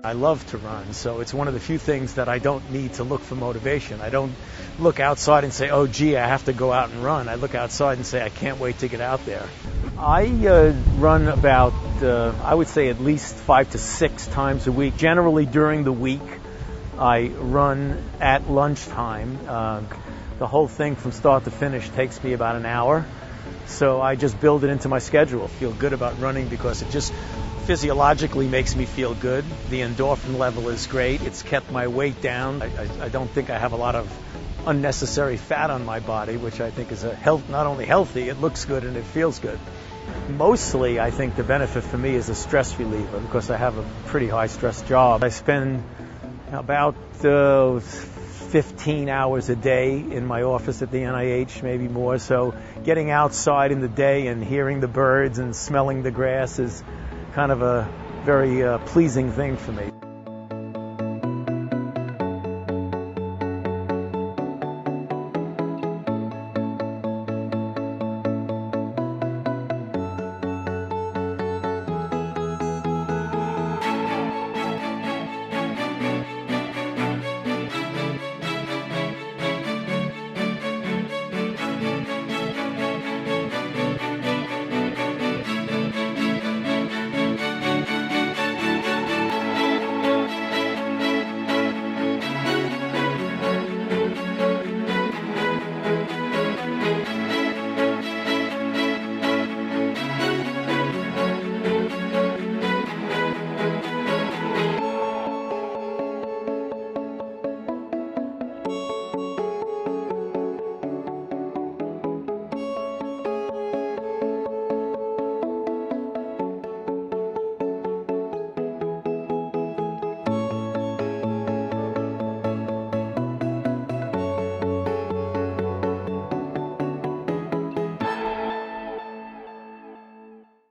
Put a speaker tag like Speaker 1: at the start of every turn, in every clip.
Speaker 1: I love to run, so it's one of the few things that I don't need to look for motivation. I don't look outside and say, oh, gee, I have to go out and run. I look outside and say, I can't wait to get out there. I run about, I would say, at least 5 to 6 times a week. Generally during the week, I run at lunchtime. The whole thing from start to finish takes me about an hour, so I just build it into my schedule. I feel good about running because it just physiologically makes me feel good. The endorphin level is great. It's kept my weight down. I don't think I have a lot of unnecessary fat on my body, which I think is not only healthy, it looks good and it feels good. Mostly, I think the benefit for me is a stress reliever because I have a pretty high stress job. I spend about 15 hours a day in my office at the NIH, maybe more. So getting outside in the day and hearing the birds and smelling the grass is kind of a very pleasing thing for me.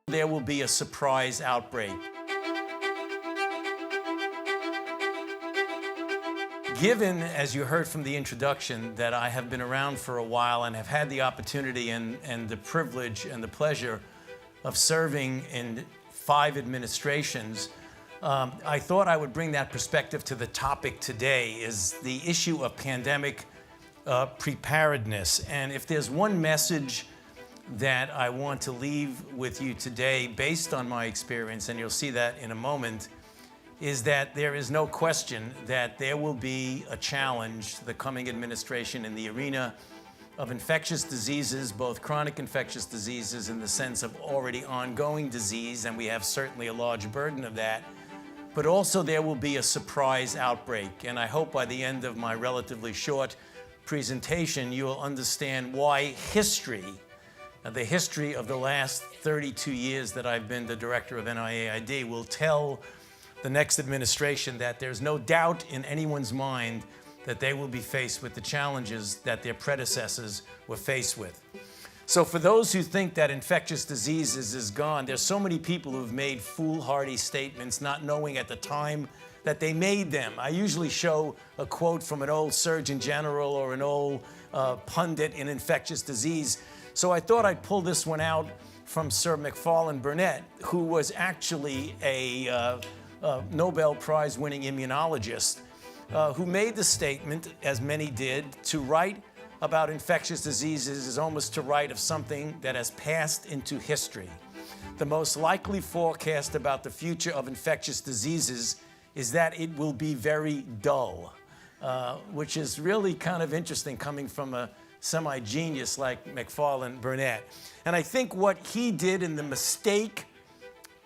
Speaker 1: There will be a surprise outbreak. Given, as you heard from the introduction, that I have been around for a while and have had the opportunity and the privilege and the pleasure of serving in 5 administrations, I thought I would bring that perspective to the topic today, is the issue of pandemic preparedness. And if there's one message that I want to leave with you today, based on my experience, and you'll see that in a moment, is that there is no question that there will be a challenge to the coming administration in the arena of infectious diseases, both chronic infectious diseases in the sense of already ongoing disease, and we have certainly a large burden of that, but also there will be a surprise outbreak. And I hope by the end of my relatively short presentation, you will understand why history, the history of the last 32 years that I've been the director of NIAID, will tell the next administration that there's no doubt in anyone's mind that they will be faced with the challenges that their predecessors were faced with. So for those who think that infectious diseases is gone, there's so many people who've made foolhardy statements not knowing at the time that they made them. I usually show a quote from an old Surgeon General or an old pundit in infectious disease. So I thought I'd pull this one out from Sir Macfarlane Burnet, who was actually a Nobel Prize winning immunologist, who made the statement, as many did, to write about infectious diseases is almost to write of something that has passed into history. The most likely forecast about the future of infectious diseases is that it will be very dull, which is really kind of interesting coming from a semi-genius like Macfarlane Burnet. And I think what he did, and the mistake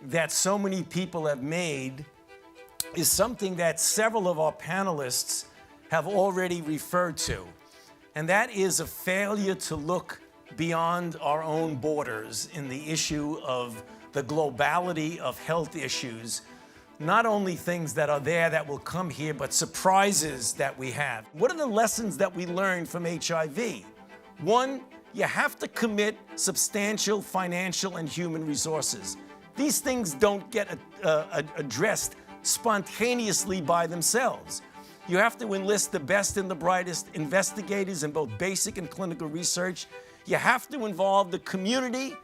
Speaker 1: that so many people have made, is something that several of our panelists have already referred to. And that is a failure to look beyond our own borders in the issue of the globality of health issues. Not only things that are there that will come here, but surprises that we have. What are the lessons that we learned from HIV? One, you have to commit substantial financial and human resources. These things don't get addressed spontaneously by themselves. You have to enlist the best and the brightest investigators in both basic and clinical research. You have to involve the community,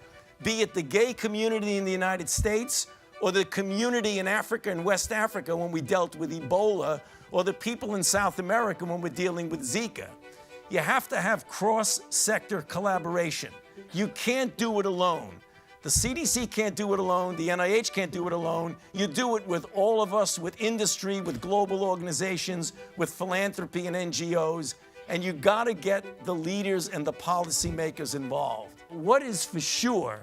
Speaker 1: be it the gay community in the United States or the community in Africa and West Africa when we dealt with Ebola, or the people in South America when we're dealing with Zika. You have to have cross-sector collaboration. You can't do it alone. The CDC can't do it alone. The NIH can't do it alone. You do it with all of us, with industry, with global organizations, with philanthropy and NGOs, and you gotta get the leaders and the policymakers involved. What is for sure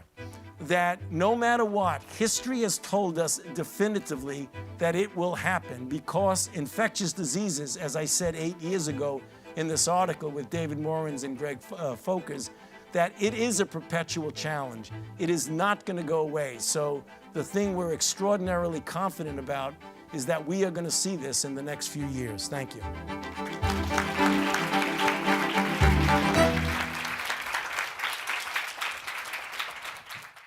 Speaker 1: that no matter what, history has told us definitively that it will happen because infectious diseases, as I said 8 years ago in this article with David Morans and Greg Folkers, that it is a perpetual challenge. It is not going to go away. So the thing we're extraordinarily confident about is that we are going to see this in the next few years. Thank you.